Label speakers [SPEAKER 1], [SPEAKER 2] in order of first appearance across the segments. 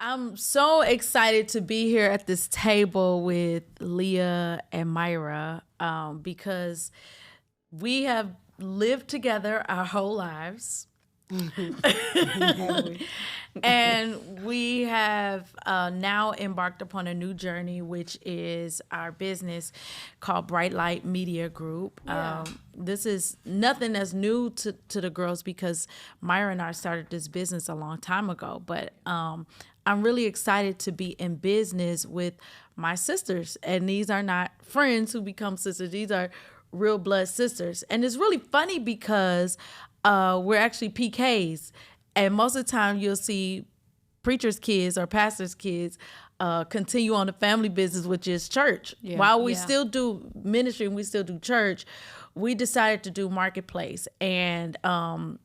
[SPEAKER 1] I'm so excited to be here at this table with Leah and Myra because we have lived together our whole lives. And we have now embarked upon a new journey, which is our business called Bright Light Media Group.
[SPEAKER 2] Yeah.
[SPEAKER 1] This is nothing that's new to the girls because Myra and I started this business a long time ago. But I'm really excited to be in business with my sisters. And these are not friends who become sisters. These are real blood sisters. And it's really funny because we're actually PKs. And most of the time you'll see preachers' kids or pastors' kids continue on the family business, which is church.
[SPEAKER 2] Yeah.
[SPEAKER 1] While we
[SPEAKER 2] Yeah.
[SPEAKER 1] still do ministry and we still do church, we decided to do marketplace. And I'm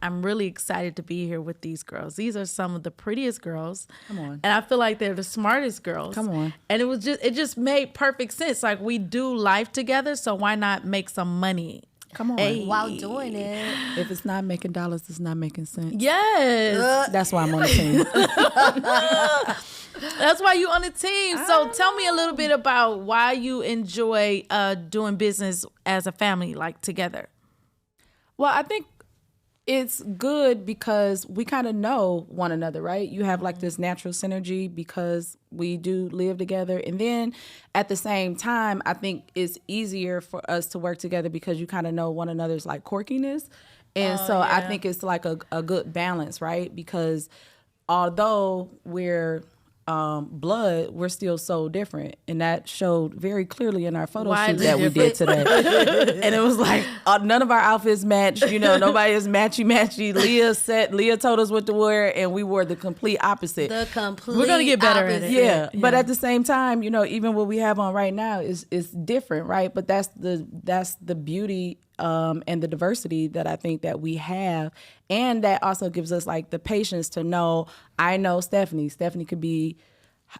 [SPEAKER 1] really excited to be here with these girls. These are some of the prettiest girls.
[SPEAKER 2] Come on.
[SPEAKER 1] And I feel like they're the smartest girls.
[SPEAKER 2] Come on.
[SPEAKER 1] And it just made perfect sense. Like, we do life together, so why not make some money?
[SPEAKER 2] Come on.
[SPEAKER 1] Hey.
[SPEAKER 3] While doing it.
[SPEAKER 2] If it's not making dollars, it's not making sense.
[SPEAKER 1] Yes.
[SPEAKER 2] That's why I'm on the team.
[SPEAKER 1] That's why you on the team. So tell me a little bit about why you enjoy doing business as a family, like together.
[SPEAKER 2] Well, I think it's good because we kind of know one another, right? You have like this natural synergy because we do live together. And then at the same time, I think it's easier for us to work together because you kind of know one another's like quirkiness. And I think it's like a good balance, right? Because although we're blood, we're still so different, and that showed very clearly in our photo shoot that we did today. And it was like none of our outfits matched. You know, nobody is matchy. Leah told us what to wear, and we wore the complete opposite.
[SPEAKER 1] We're gonna get better at it.
[SPEAKER 2] Yeah, but at the same time, you know, even what we have on right now is different, right? But that's the beauty and the diversity that I think that we have, and that also gives us like the patience to know. I know Stephanie could be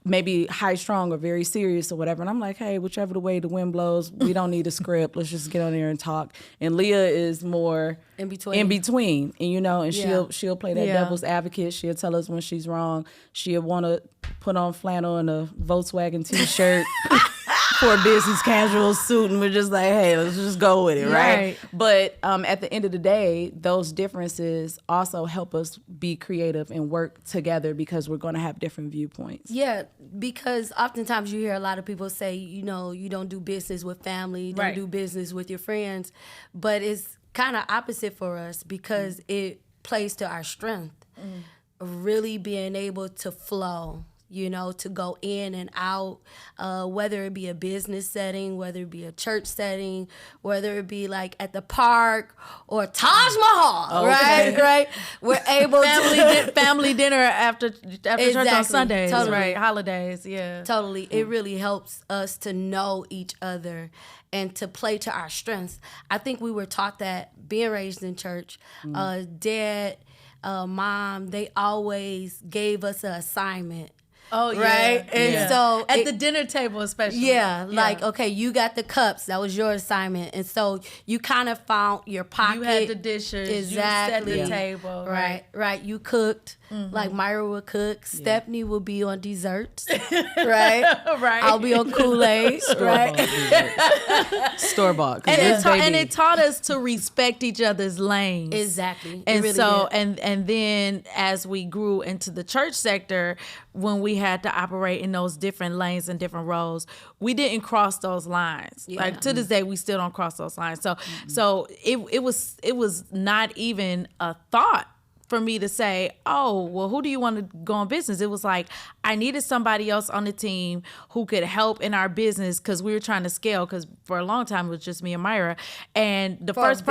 [SPEAKER 2] maybe high strung or very serious or whatever, and I'm like, hey, whichever the way the wind blows, we don't need a script. Let's just get on there and talk. And Leah is more in between, and you know, and she'll play that devil's advocate. She'll tell us when she's wrong. She'll want to put on flannel and a Volkswagen T-shirt. For a business casual suit, and we're just like, hey, let's just go with it, right? But at the end of the day, those differences also help us be creative and work together because we're going to have different viewpoints.
[SPEAKER 3] Yeah, because oftentimes you hear a lot of people say, you know, you don't do business with family, you don't do business with your friends, but it's kind of opposite for us because it plays to our strength, really being able to flow. You know, to go in and out, whether it be a business setting, whether it be a church setting, whether it be like at the park or Taj Mahal, right? We're able to
[SPEAKER 1] family dinner after church on Sundays,
[SPEAKER 3] totally.
[SPEAKER 1] right? Holidays, yeah.
[SPEAKER 3] Totally. It really helps us to know each other and to play to our strengths. I think we were taught that being raised in church, dad, mom, they always gave us an assignment.
[SPEAKER 1] Oh, yeah.
[SPEAKER 3] Right? And so
[SPEAKER 1] at the dinner table especially.
[SPEAKER 3] Yeah, like, okay, you got the cups. That was your assignment. And so you kind of found your pocket.
[SPEAKER 1] You had the dishes.
[SPEAKER 3] Exactly.
[SPEAKER 1] You set the table.
[SPEAKER 3] Right. You cooked. Like Myra would cook. Stephanie would be on desserts. Right? I'll be on Kool-Aid.
[SPEAKER 2] Store-bought.
[SPEAKER 1] And it taught us to respect each other's lanes.
[SPEAKER 3] Exactly.
[SPEAKER 1] And
[SPEAKER 3] really
[SPEAKER 1] so,
[SPEAKER 3] did.
[SPEAKER 1] and then as we grew into the church sector, when we had to operate in those different lanes and different roles, we didn't cross those lines.
[SPEAKER 3] Yeah.
[SPEAKER 1] Like to this day, we still don't cross those lines. So it was not even a thought for me to say, oh, well, who do you want to go on business? It was like, I needed somebody else on the team who could help in our business because we were trying to scale, because for a long time it was just me and Myra. And the first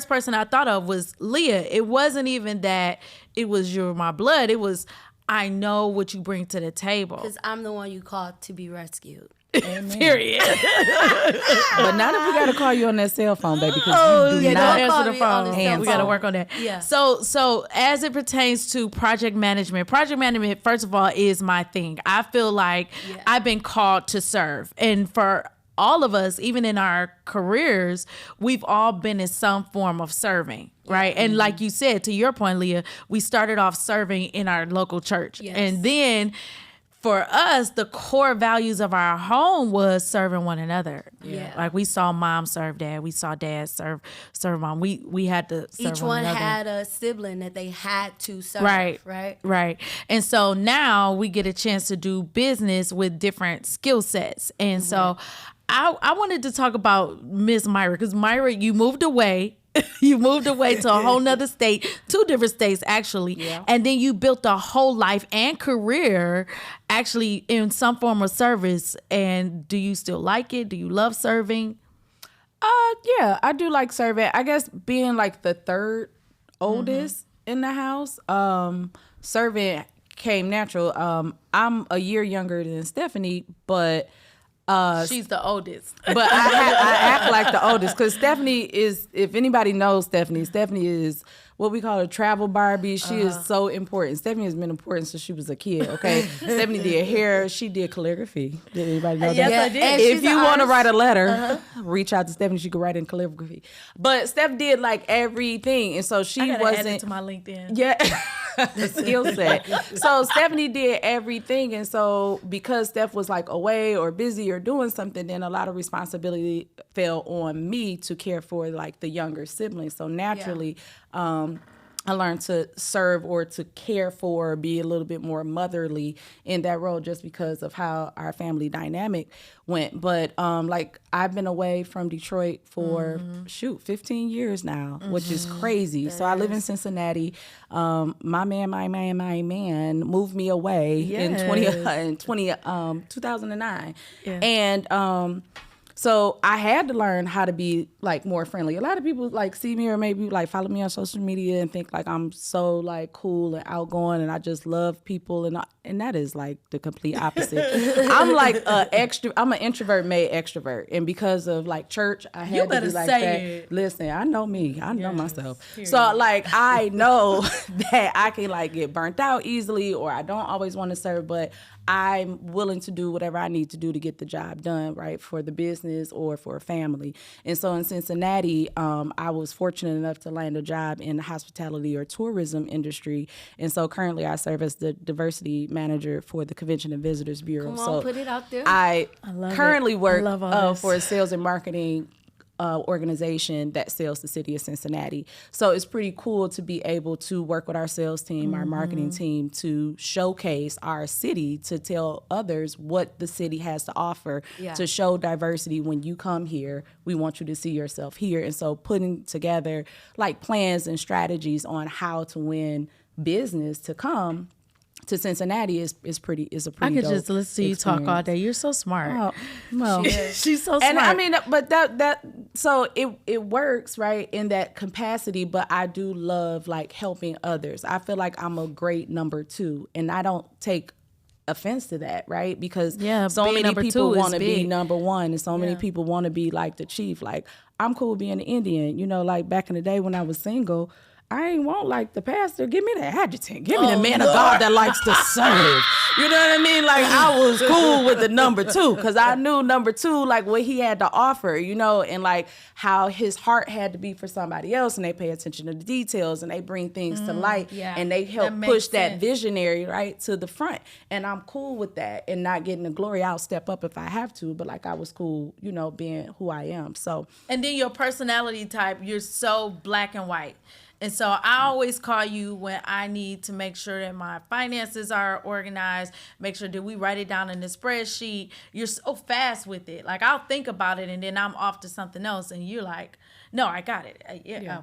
[SPEAKER 1] person I thought of was Leah. It wasn't even that it was you're my blood. It was, I know what you bring to the table.
[SPEAKER 3] Because I'm the one you called to be rescued.
[SPEAKER 1] Period.
[SPEAKER 2] But not if we got to call you on that cell phone, baby.
[SPEAKER 1] Oh,
[SPEAKER 2] yeah,
[SPEAKER 1] don't
[SPEAKER 3] call
[SPEAKER 1] answer the
[SPEAKER 3] me on
[SPEAKER 1] phone.
[SPEAKER 3] the cell
[SPEAKER 1] We got to
[SPEAKER 3] phone.
[SPEAKER 1] work on that.
[SPEAKER 3] Yeah.
[SPEAKER 1] So as it pertains to project management, first of all, is my thing. I feel like I've been called to serve. And for all of us, even in our careers, we've all been in some form of serving, right? And like you said, to your point, Leah, we started off serving in our local church.
[SPEAKER 3] Yes.
[SPEAKER 1] And then for us, the core values of our home was serving one another.
[SPEAKER 3] Yeah.
[SPEAKER 1] Like we saw mom serve dad, we saw dad serve mom. We had to serve
[SPEAKER 3] Each one
[SPEAKER 1] another.
[SPEAKER 3] had a sibling that they had to serve.
[SPEAKER 1] Right.
[SPEAKER 3] Right.
[SPEAKER 1] Right. And so now we get a chance to do business with different skill sets. And so I wanted to talk about Miss Myra, because Myra, you moved away. You moved away to a whole nother state, 2 different states actually.
[SPEAKER 2] Yeah.
[SPEAKER 1] And then you built a whole life and career actually in some form of service. And do you still like it? Do you love serving?
[SPEAKER 2] Yeah, I do like serving. I guess being like the third oldest in the house, serving came natural. I'm a year younger than Stephanie, but
[SPEAKER 1] She's the oldest.
[SPEAKER 2] but I act like the oldest because Stephanie is, if anybody knows Stephanie is what we call a travel Barbie. She is so important. Stephanie has been important since she was a kid, okay? Stephanie did hair. She did calligraphy. Did anybody know
[SPEAKER 1] Yes,
[SPEAKER 2] that?
[SPEAKER 1] I did.
[SPEAKER 3] And
[SPEAKER 2] If
[SPEAKER 3] she's
[SPEAKER 2] you
[SPEAKER 3] an
[SPEAKER 2] want to
[SPEAKER 3] artist.
[SPEAKER 2] write a letter, reach out to Stephanie. She could write in calligraphy. But Steph did like everything. And so she
[SPEAKER 1] I gotta
[SPEAKER 2] wasn't.
[SPEAKER 1] add it to my LinkedIn.
[SPEAKER 2] Yeah, the skill set. So Stephanie did everything, and so because Steph was like away or busy or doing something, then a lot of responsibility fell on me to care for like the younger siblings. So naturally, I learned to serve or to care for, be a little bit more motherly in that role just because of how our family dynamic went. But like I've been away from Detroit for 15 years now, which is crazy. So I live in Cincinnati. My man moved me away in 2009.
[SPEAKER 1] Yeah.
[SPEAKER 2] And so I had to learn how to be like more friendly. A lot of people like see me or maybe like follow me on social media and think like I'm so like cool and outgoing and I just love people, and that is like the complete opposite. I'm like I'm an introvert made extrovert, and because of like church, I had to
[SPEAKER 1] better
[SPEAKER 2] be like
[SPEAKER 1] say
[SPEAKER 2] that.
[SPEAKER 1] it.
[SPEAKER 2] Listen, I know me. I know
[SPEAKER 1] Yes,
[SPEAKER 2] myself.
[SPEAKER 1] period.
[SPEAKER 2] So like I know that I can like get burnt out easily, or I don't always want to serve, but I'm willing to do whatever I need to do to get the job done, right, for the business or for a family. And so in Cincinnati, I was fortunate enough to land a job in the hospitality or tourism industry. And so currently I serve as the diversity manager for the Convention and Visitors Bureau.
[SPEAKER 3] Come
[SPEAKER 2] so
[SPEAKER 3] on, put it out there.
[SPEAKER 2] I
[SPEAKER 1] love
[SPEAKER 2] currently
[SPEAKER 1] it. I
[SPEAKER 2] work
[SPEAKER 1] love all this.
[SPEAKER 2] for a sales and marketing organization that sells the city of Cincinnati. So it's pretty cool to be able to work with our sales team, our marketing team, to showcase our city, to tell others what the city has to offer,
[SPEAKER 3] Yeah.
[SPEAKER 2] to show diversity. When you come here, we want you to see yourself here. And so putting together like plans and strategies on how to win business to come to Cincinnati is a pretty
[SPEAKER 1] I could
[SPEAKER 2] dope
[SPEAKER 1] just listen to you talk all
[SPEAKER 2] experience.
[SPEAKER 1] day. You're so smart.
[SPEAKER 2] Oh, well,
[SPEAKER 1] She's so smart.
[SPEAKER 2] and I mean, but so it works, right, in that capacity. But I do love like helping others. I feel like I'm a great number 2, and I don't take offense to that, right? Because
[SPEAKER 1] Yeah,
[SPEAKER 2] so
[SPEAKER 1] being
[SPEAKER 2] many
[SPEAKER 1] number
[SPEAKER 2] people
[SPEAKER 1] 2 is
[SPEAKER 2] want to be
[SPEAKER 1] big.
[SPEAKER 2] number 1, and so many
[SPEAKER 1] Yeah.
[SPEAKER 2] people want to be like the chief. Like I'm cool being an Indian, you know. Like back in the day when I was single, I ain't want like the pastor. Give me the adjutant. Give me the man of God that likes to serve. You know what I mean? Like I was cool with the number 2 because I knew number 2, like what he had to offer, you know, and like how his heart had to be for somebody else, and they pay attention to the details and they bring things to light,
[SPEAKER 1] yeah.
[SPEAKER 2] and they help
[SPEAKER 1] That makes
[SPEAKER 2] push that
[SPEAKER 1] sense.
[SPEAKER 2] visionary right to the front. And I'm cool with that, and not getting the glory. I'll step up if I have to, but like I was cool, you know, being who I am. So
[SPEAKER 1] And then your personality type, you're so black and white. And so I always call you when I need to make sure that my finances are organized, make sure that we write it down in the spreadsheet. You're so fast with it. Like I'll think about it and then I'm off to something else. And you're like, no, I got it.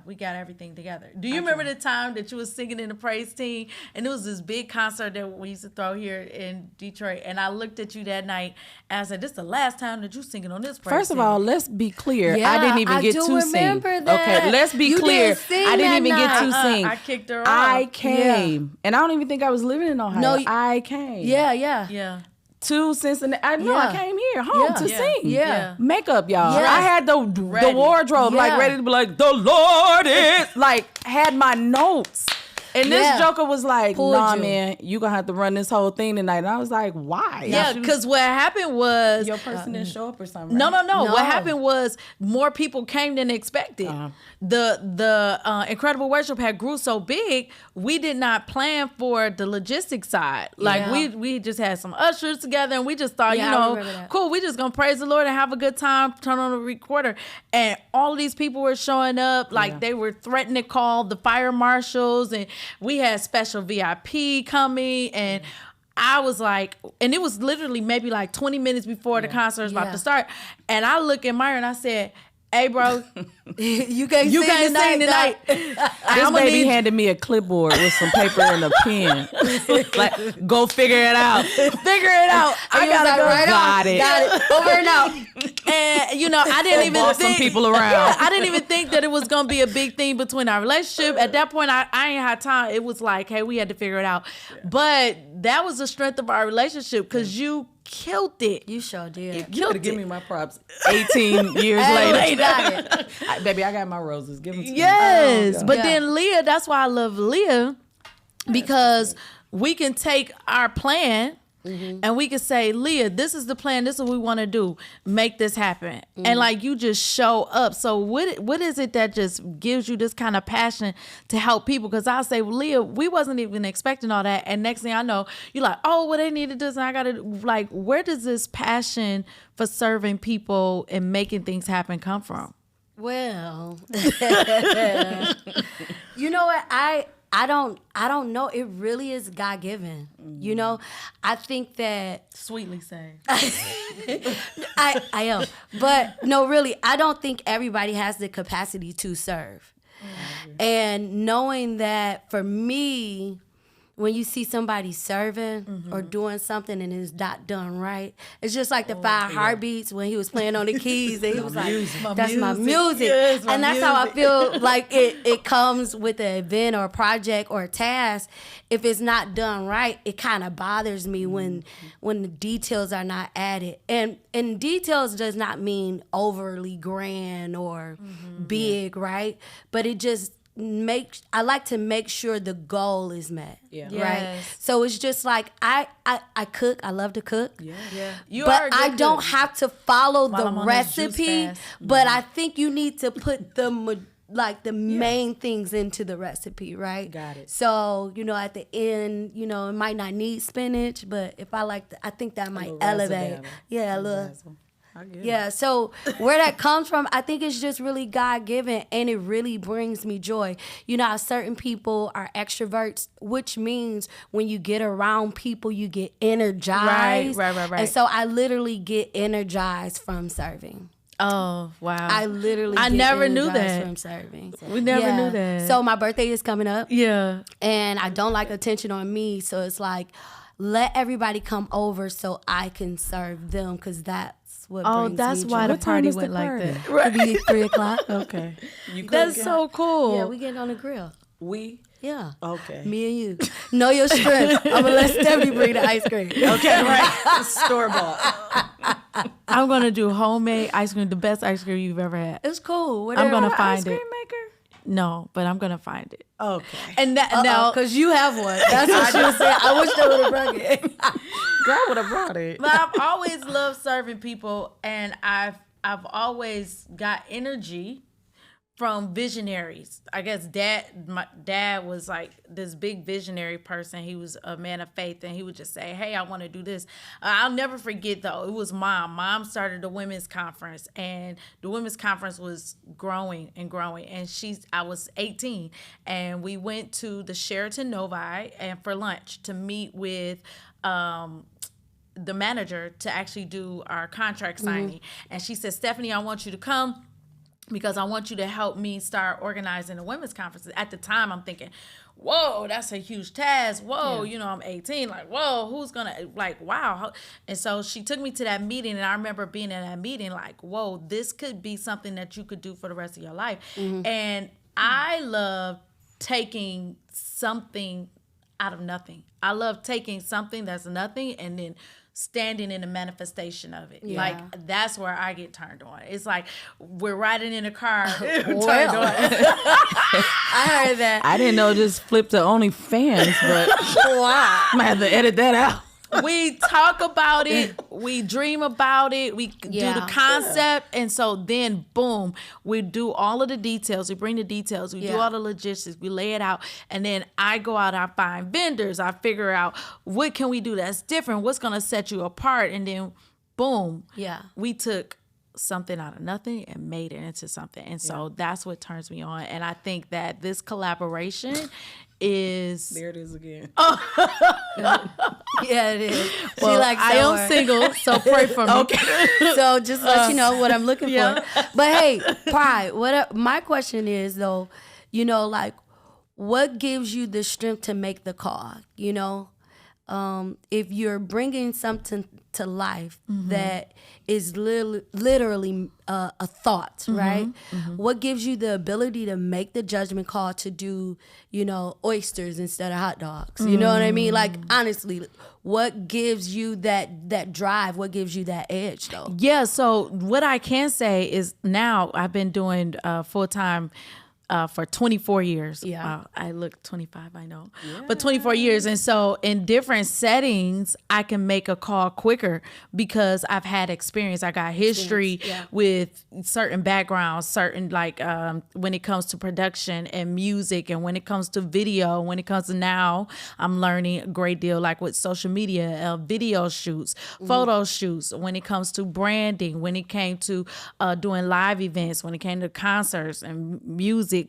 [SPEAKER 1] We got everything together. Do you remember the time that you was singing in the praise team? And it was this big concert that we used to throw here in Detroit. And I looked at you that night and I said, this is the last time that you singing on this praise
[SPEAKER 2] first of
[SPEAKER 1] team.
[SPEAKER 2] all, let's be clear.
[SPEAKER 3] Yeah,
[SPEAKER 2] I didn't even
[SPEAKER 3] I
[SPEAKER 2] get
[SPEAKER 3] do
[SPEAKER 2] to sing.
[SPEAKER 3] remember that.
[SPEAKER 2] Okay, let's be
[SPEAKER 3] You
[SPEAKER 2] clear.
[SPEAKER 3] didn't sing
[SPEAKER 2] I didn't
[SPEAKER 3] that
[SPEAKER 2] even get to
[SPEAKER 3] night.
[SPEAKER 2] sing.
[SPEAKER 1] I kicked her off.
[SPEAKER 2] I came, and I don't even think I was living in Ohio.
[SPEAKER 3] No,
[SPEAKER 2] I came.
[SPEAKER 3] yeah.
[SPEAKER 1] Yeah.
[SPEAKER 2] To Cincinnati. I know
[SPEAKER 3] Yeah.
[SPEAKER 2] I came here home
[SPEAKER 3] Yeah.
[SPEAKER 2] to
[SPEAKER 1] Yeah.
[SPEAKER 2] sing.
[SPEAKER 3] Yeah.
[SPEAKER 2] Makeup, y'all.
[SPEAKER 3] Yes.
[SPEAKER 2] I had the
[SPEAKER 1] Ready.
[SPEAKER 2] wardrobe like
[SPEAKER 3] Yeah.
[SPEAKER 2] ready to be like, the Lord is like had my notes. And this
[SPEAKER 3] Yeah.
[SPEAKER 2] joker was like,
[SPEAKER 3] Pulled
[SPEAKER 2] nah,
[SPEAKER 3] you.
[SPEAKER 2] man, you gonna have to run this whole thing tonight. And I was like, why?
[SPEAKER 1] Yeah, because what happened was
[SPEAKER 2] Your person didn't show up or something.
[SPEAKER 1] no.
[SPEAKER 2] right?
[SPEAKER 3] No.
[SPEAKER 1] What happened was more people came than expected. The Incredible Worship had grew so big, we did not plan for the logistics side. Like
[SPEAKER 3] Yeah.
[SPEAKER 1] we just had some ushers together, and we just thought,
[SPEAKER 3] Yeah, I remember that.
[SPEAKER 1] cool. We just gonna praise the Lord and have a good time. Turn on the recorder, and all of these people were showing up. Like they were threatening to call the fire marshals, and we had special VIP coming and. I was like, and it was literally maybe like 20 minutes before the concert was about
[SPEAKER 3] Yeah.
[SPEAKER 1] to start. And I looked at Myra and I said, hey, bro,
[SPEAKER 3] you can't
[SPEAKER 1] you
[SPEAKER 3] sing
[SPEAKER 1] can't sing tonight.
[SPEAKER 2] This
[SPEAKER 1] I'ma
[SPEAKER 2] baby
[SPEAKER 1] need-
[SPEAKER 2] handed me a clipboard with some paper and a pen. Like, go figure it out.
[SPEAKER 1] Figure it out. I
[SPEAKER 3] You was
[SPEAKER 1] gotta
[SPEAKER 3] like,
[SPEAKER 1] go.
[SPEAKER 3] right
[SPEAKER 2] Got
[SPEAKER 3] on.
[SPEAKER 2] it.
[SPEAKER 3] Got it. Over and out.
[SPEAKER 1] And I didn't even
[SPEAKER 2] boss some
[SPEAKER 1] think
[SPEAKER 2] people around.
[SPEAKER 1] I didn't even think that it was gonna be a big thing between our relationship. At that point, I ain't had time. It was like, hey, we had to figure it out. But that was the strength of our relationship because you killed it.
[SPEAKER 3] You sure did.
[SPEAKER 2] You
[SPEAKER 1] Killed
[SPEAKER 2] gotta give
[SPEAKER 1] it.
[SPEAKER 2] me my props. 18 years
[SPEAKER 3] Hey,
[SPEAKER 2] later.
[SPEAKER 3] you got it.
[SPEAKER 2] Baby, I got my roses. Give them to me.
[SPEAKER 1] Yes,
[SPEAKER 2] Oh,
[SPEAKER 1] but
[SPEAKER 3] Yeah.
[SPEAKER 1] then Leah, that's why I love Leah, because we can take our plan and we can say, Leah, this is the plan. This is what we want to do. Make this happen. And like you just show up. So what is it that just gives you this kind of passion to help people? Because I'll say, well, Leah, we wasn't even expecting all that. And next thing I know, you're like, oh, well, they needed this. And I got to like, where does this passion for serving people and making things happen come from?
[SPEAKER 3] Well, you know what? I don't know. It really is God given. You know, I think that
[SPEAKER 1] Sweetly say.
[SPEAKER 3] I am, but no, really, I don't think everybody has the capacity to serve. And knowing that for me, when you see somebody serving or doing something and it's not done right, it's just like the Five Heartbeats when he was playing on the keys and he was like, that's my music.
[SPEAKER 1] Yes, my
[SPEAKER 3] and that's how I feel like it comes with an event or a project or a task. If it's not done right, it kind of bothers me when the details are not added. And details does not mean overly grand or big, right? But it just I like to make sure the goal is met.
[SPEAKER 2] Yeah.
[SPEAKER 3] Right.
[SPEAKER 1] Yes.
[SPEAKER 3] So it's just like I cook. I love to cook.
[SPEAKER 1] You are a
[SPEAKER 3] But
[SPEAKER 1] good
[SPEAKER 3] I don't
[SPEAKER 1] cook.
[SPEAKER 3] have to follow
[SPEAKER 1] While
[SPEAKER 3] the
[SPEAKER 1] I'm on this juice
[SPEAKER 3] recipe.
[SPEAKER 1] fast.
[SPEAKER 3] But I think you need to put the main things into the recipe, right?
[SPEAKER 2] Got it.
[SPEAKER 3] So, at the end, it might not need spinach, but if I think that might
[SPEAKER 2] little
[SPEAKER 3] elevate.
[SPEAKER 2] razzle-dazzle.
[SPEAKER 3] Yeah, a little.
[SPEAKER 2] I get it.
[SPEAKER 3] Yeah, so where that comes from, I think it's just really God given, and it really brings me joy. How certain people are extroverts, which means when you get around people, you get energized.
[SPEAKER 1] Right.
[SPEAKER 3] And so I literally get energized from serving.
[SPEAKER 1] Oh, wow.
[SPEAKER 3] I literally
[SPEAKER 1] I
[SPEAKER 3] get
[SPEAKER 1] never knew
[SPEAKER 3] energized
[SPEAKER 1] that.
[SPEAKER 3] from serving.
[SPEAKER 1] We never knew that.
[SPEAKER 3] So my birthday is coming up,
[SPEAKER 1] Yeah.
[SPEAKER 3] and I don't like attention on me, so it's like, let everybody come over so I can serve them, because that's what
[SPEAKER 1] Oh,
[SPEAKER 3] brings
[SPEAKER 1] that's
[SPEAKER 3] me
[SPEAKER 1] why
[SPEAKER 3] joy.
[SPEAKER 1] the
[SPEAKER 2] What time
[SPEAKER 1] party
[SPEAKER 2] is the
[SPEAKER 1] went like
[SPEAKER 2] party?
[SPEAKER 1] that.
[SPEAKER 3] It'll be 3:00.
[SPEAKER 2] Okay. You
[SPEAKER 1] That's
[SPEAKER 2] cooking?
[SPEAKER 1] so cool.
[SPEAKER 3] Yeah, we getting on the grill.
[SPEAKER 2] We?
[SPEAKER 3] Yeah.
[SPEAKER 2] Okay.
[SPEAKER 3] Me and you. Know your strength. I'm gonna let Stephanie bring the ice cream.
[SPEAKER 2] Okay, right. Store bought.
[SPEAKER 1] I'm going to do homemade ice cream, the best ice cream you've ever had.
[SPEAKER 3] It's cool.
[SPEAKER 1] I'm
[SPEAKER 3] Whatever.
[SPEAKER 1] going to
[SPEAKER 2] Ice
[SPEAKER 1] find
[SPEAKER 2] cream
[SPEAKER 1] it.
[SPEAKER 2] maker?
[SPEAKER 1] No, but I'm going to find it.
[SPEAKER 2] Okay.
[SPEAKER 1] And that now,
[SPEAKER 3] because you have one. That's what she was saying. I wish they would have brought it.
[SPEAKER 2] Girl would have brought it.
[SPEAKER 1] but I've always loved serving people, and I've always got energy from visionaries. I guess my dad was like this big visionary person. He was a man of faith, and he would just say, hey, I want to do this. I'll never forget, though, it was Mom started the women's conference, and the women's conference was growing and growing, and I was 18, and we went to the Sheraton Novi and for lunch to meet with the manager to actually do our contract signing. And she said, Stephanie, I want you to come because I want you to help me start organizing the women's conferences. At the time, I'm thinking, whoa, that's a huge task. Whoa, I'm 18. Like, whoa, who's going to, like, wow. And so she took me to that meeting, and I remember being in that meeting like, whoa, this could be something that you could do for the rest of your life. And I love taking something out of nothing. I love taking something that's nothing and then standing in the manifestation of it.
[SPEAKER 3] Yeah.
[SPEAKER 1] Like, that's where I get turned on. It's like we're riding in a car. turned on.
[SPEAKER 3] I heard that.
[SPEAKER 2] I didn't know it just flipped to OnlyFans, but
[SPEAKER 3] Wow.
[SPEAKER 2] I might have to edit that out.
[SPEAKER 1] We talk about it, we dream about it, we do
[SPEAKER 3] Yeah.
[SPEAKER 1] the concept, and so then boom, we do all of the details, we bring the details, we do
[SPEAKER 3] Yeah.
[SPEAKER 1] all the logistics, we lay it out, and then I go out, I find vendors, I figure out what can we do that's different, what's gonna set you apart, and then boom,
[SPEAKER 3] Yeah.
[SPEAKER 1] we took something out of nothing and made it into something. And so that's what turns me on. And I think that this collaboration is
[SPEAKER 2] There it is again.
[SPEAKER 3] Yeah, it is.
[SPEAKER 1] well,
[SPEAKER 3] she likes
[SPEAKER 1] I am single, so pray for me.
[SPEAKER 2] Okay.
[SPEAKER 3] So just let you know what I'm looking
[SPEAKER 1] Yeah.
[SPEAKER 3] for. But hey, Pride, my question is though, you know, like what gives you the strength to make the call? You know, if you're bringing something to life that is literally a thought, right? What gives you the ability to make the judgment call to do, you know, oysters instead of hot dogs? You know what I mean? Like honestly, what gives you that drive? What gives you that edge, though?
[SPEAKER 1] Yeah, so what I can say is now I've been doing full-time for 24 years.
[SPEAKER 3] Yeah.
[SPEAKER 1] Wow, I look 25, I know. But 24 years. And so in different settings, I can make a call quicker because I've had experience. I got history with certain backgrounds, certain like when it comes to production and music, and when it comes to video, when it comes to now, I'm learning a great deal like with social media, video shoots, photo shoots, when it comes to branding, when it came to doing live events, when it came to concerts and music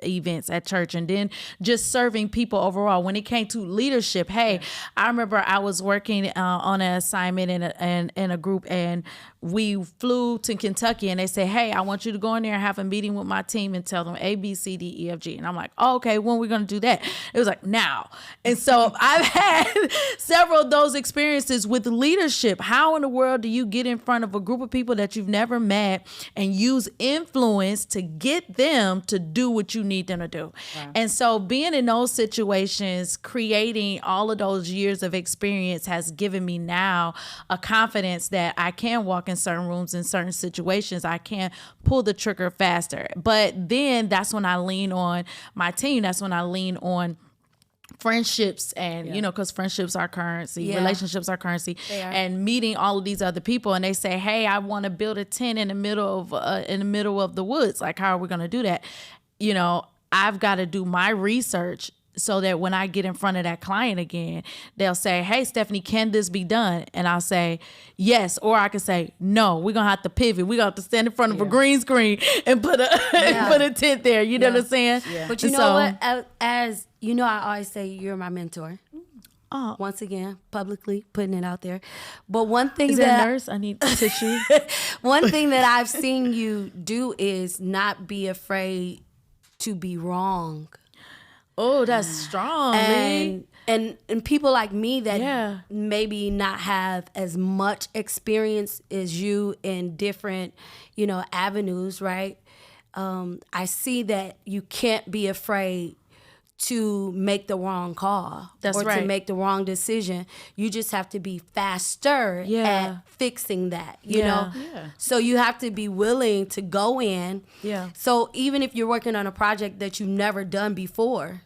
[SPEAKER 1] events at church, and then just serving people overall. When it came to leadership, hey, I remember I was working on an assignment in a group, and we flew to Kentucky, and they said, hey, I want you to go in there and have a meeting with my team and tell them A, B, C, D, E, F, G. And I'm like, oh, okay, when are we going to do that? It was like, now. And so I've had several of those experiences with leadership. How in the world do you get in front of a group of people that you've never met and use influence to get them to do what you need them to do? Wow. And so being in those situations, creating all of those years of experience has given me now a confidence that I can walk in certain rooms, in certain situations, I can pull the trigger faster. But then that's when I lean on my team. That's when I lean on friendships, and you know, because friendships are currency, relationships are currency, and meeting all of these other people, and they say, hey, I want to build a tent in the middle of the woods. Like, how are we going to do that? You know, I've got to do my research so that when I get in front of that client again, they'll say, hey, Stephanie, can this be done? And I'll say, yes. Or I can say, no, we're going to have to pivot. We're going to have to stand in front of a green screen and put a tent there. You know what I'm saying?
[SPEAKER 3] Yeah. But you know what? As you know, I always say you're my mentor. Once again, publicly putting it out there. But one thing
[SPEAKER 1] Is there a nurse? I need tissue.
[SPEAKER 3] One thing that I've seen you do is not be afraid to be wrong.
[SPEAKER 1] Oh, that's strong.
[SPEAKER 3] And people like me that maybe not have as much experience as you in different, you know, avenues, right? I see that you can't be afraid to make the wrong call to make the wrong decision. You just have to be faster at fixing that, you know? Yeah. So you have to be willing to go in. Yeah. So even if you're working on a project that you've never done before,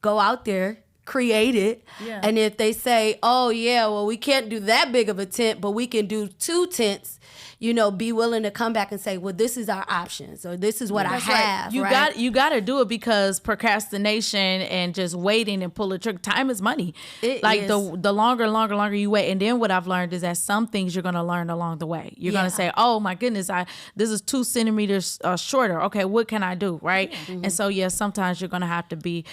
[SPEAKER 3] go out there, create it. Yeah. And if they say, oh, yeah, well, we can't do that big of a tent, but we can do 2 tents, you know, be willing to come back and say, well, this is our options, or this is what I have.
[SPEAKER 1] Right. You got to do it, because procrastination and just waiting and pulling the trigger, time is money. The longer you wait. And then what I've learned is that some things you're going to learn along the way. You're going to say, oh my goodness, this is 2 centimeters shorter. Okay, what can I do? Right. Mm-hmm. And so, sometimes you're going to have to be,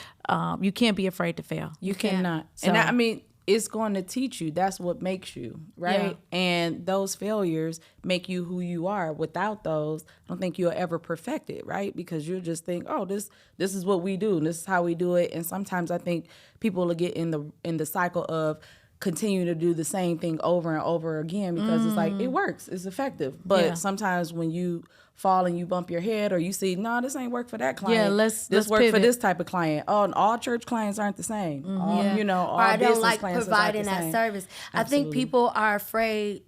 [SPEAKER 1] you can't be afraid to fail.
[SPEAKER 2] You cannot. So, and I mean, it's going to teach you. That's what makes you, right? Yeah. And those failures make you who you are. Without those, I don't think you'll ever perfect it, right? Because you'll just think, oh, this is what we do, and this is how we do it. And sometimes I think people will get in the cycle of continue to do the same thing over and over again because it's like, it works, it's effective. But
[SPEAKER 1] Yeah.
[SPEAKER 2] sometimes when you fall and you bump your head, or you see, no, this ain't work for that client.
[SPEAKER 1] let's
[SPEAKER 2] work for
[SPEAKER 1] pivot.
[SPEAKER 2] this type of client. Oh, and all church clients aren't the same. All,
[SPEAKER 3] Yeah.
[SPEAKER 2] you know, all
[SPEAKER 3] or I don't
[SPEAKER 2] business
[SPEAKER 3] like
[SPEAKER 2] clients
[SPEAKER 3] providing
[SPEAKER 2] aren't the
[SPEAKER 3] that
[SPEAKER 2] same.
[SPEAKER 3] service. I think
[SPEAKER 2] Absolutely.
[SPEAKER 3] people are afraid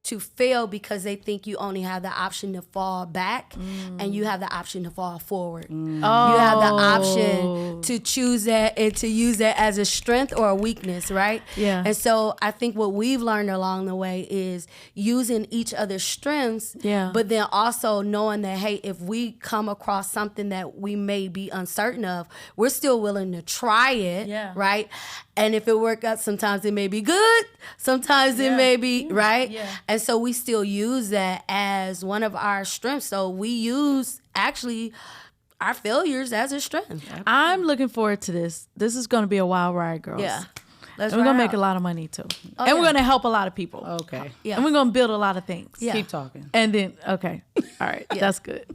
[SPEAKER 3] to fail because they think you only have the option to fall back and you have the option to fall forward.
[SPEAKER 1] Oh.
[SPEAKER 3] You have the option to choose that and to use that as a strength or a weakness, right?
[SPEAKER 1] Yeah.
[SPEAKER 3] And so I think what we've learned along the way is using each other's strengths,
[SPEAKER 1] Yeah.
[SPEAKER 3] but then also knowing that, hey, if we come across something that we may be uncertain of, we're still willing to try it,
[SPEAKER 1] Yeah.
[SPEAKER 3] right? And if it works out, sometimes it may be good, sometimes it may be, right?
[SPEAKER 1] Yeah.
[SPEAKER 3] And so we still use that as one of our strengths. So we use actually our failures as a strength.
[SPEAKER 1] I'm looking forward to this. This is going to be a wild ride, girls.
[SPEAKER 3] Yeah. Let's
[SPEAKER 1] And we're going to
[SPEAKER 3] ride
[SPEAKER 1] make a
[SPEAKER 3] out.
[SPEAKER 1] lot of money too. and
[SPEAKER 3] yeah.
[SPEAKER 1] we're going to help a lot of people.
[SPEAKER 2] Okay.
[SPEAKER 3] Yeah.
[SPEAKER 1] And we're going to build a lot of things.
[SPEAKER 3] Yeah.
[SPEAKER 2] Keep talking.
[SPEAKER 1] And then, okay. All right. That's good.